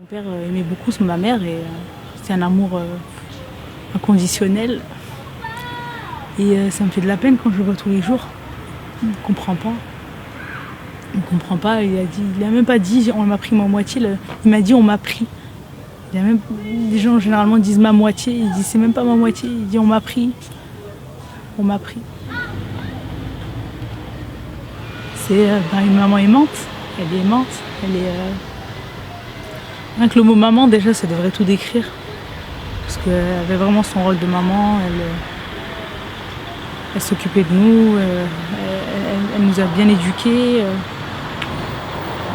Mon père aimait beaucoup ma mère et c'est un amour inconditionnel. Et ça me fait de la peine quand je le vois tous les jours. Il ne comprend pas. Il ne comprend pas. Il a même pas dit on m'a pris ma moitié. Il m'a dit on m'a pris. Les gens généralement disent ma moitié. Il dit c'est même pas ma moitié. Il dit on m'a pris. On m'a pris. C'est une maman aimante. Elle est aimante. Rien que le mot maman, déjà, ça devrait tout décrire. Parce qu'elle avait vraiment son rôle de maman. Elle s'occupait de nous. Elle nous a bien éduqués.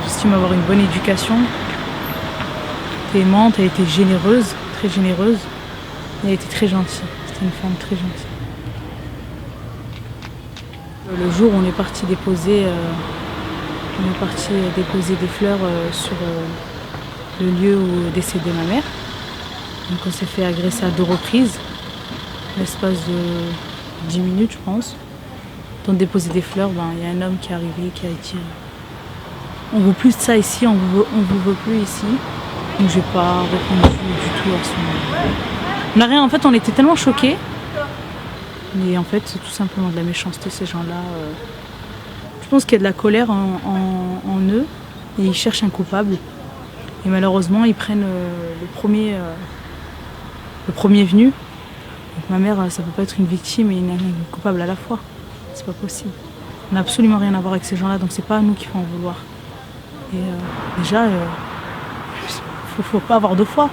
J'estime avoir une bonne éducation. Elle était aimante, elle était généreuse, très généreuse. Et elle était très gentille. C'était une femme très gentille. Le jour où on est parti déposer des fleurs sur le lieu où décédait ma mère. Donc on s'est fait agresser à 2 reprises, l'espace de 10 minutes je pense. Pour déposer des fleurs, y a un homme qui est arrivé qui a dit on veut plus de ça ici, on vous veut plus ici. Donc j'ai pas répondu du tout à son... On a rien, en fait on était tellement choqués. Mais en fait c'est tout simplement de la méchanceté ces gens-là. Je pense qu'il y a de la colère en eux et ils cherchent un coupable. Et malheureusement, ils prennent le premier venu. Donc ma mère, ça peut pas être une victime et une coupable à la fois. C'est pas possible. On n'a absolument rien à voir avec ces gens-là, donc c'est pas à nous qu'il faut en vouloir. Et déjà, faut pas avoir de foi.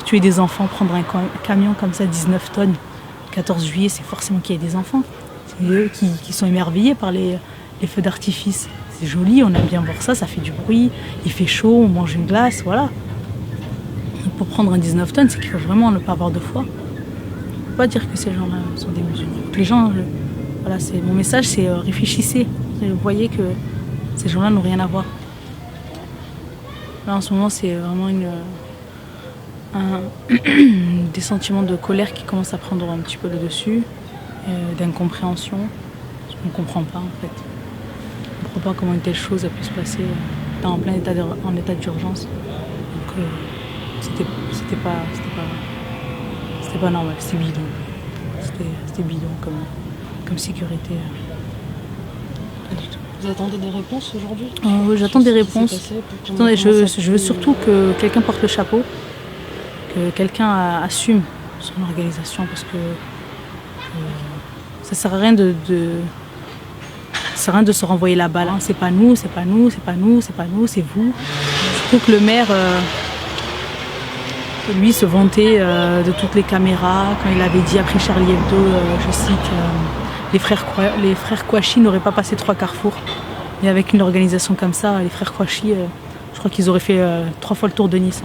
Tuer des enfants, prendre un camion comme ça, 19 tonnes, 14 juillet, c'est forcément qu'il y ait des enfants. C'est eux qui sont émerveillés par les feux d'artifice. C'est joli, on aime bien voir ça, ça fait du bruit, il fait chaud, on mange une glace, voilà. Pour prendre un 19 tonnes, c'est qu'il faut vraiment ne pas avoir de foi. Il ne faut pas dire que ces gens-là sont des musulmans. Les gens, voilà, mon message, c'est réfléchissez. Vous voyez que ces gens-là n'ont rien à voir. Là, en ce moment, c'est vraiment des sentiments de colère qui commencent à prendre un petit peu le dessus, d'incompréhension. On ne comprend pas, en fait. On ne comprend pas comment une telle chose a pu se passer en plein état d'urgence. Donc c'était pas normal, c'était bidon. C'était bidon comme sécurité. Pas du tout. Vous attendez des réponses aujourd'hui? Oui, j'attends des réponses. Je veux surtout que quelqu'un porte le chapeau, que quelqu'un assume son organisation parce que ça sert à rien de se renvoyer la balle. C'est pas nous, c'est pas nous, c'est pas nous, c'est pas nous, c'est vous. Surtout que le maire, lui, se vantait de toutes les caméras quand il avait dit après Charlie Hebdo, je cite, les frères Kouachi n'auraient pas passé 3 carrefours. Et avec une organisation comme ça, les frères Kouachi, je crois qu'ils auraient fait 3 fois le tour de Nice.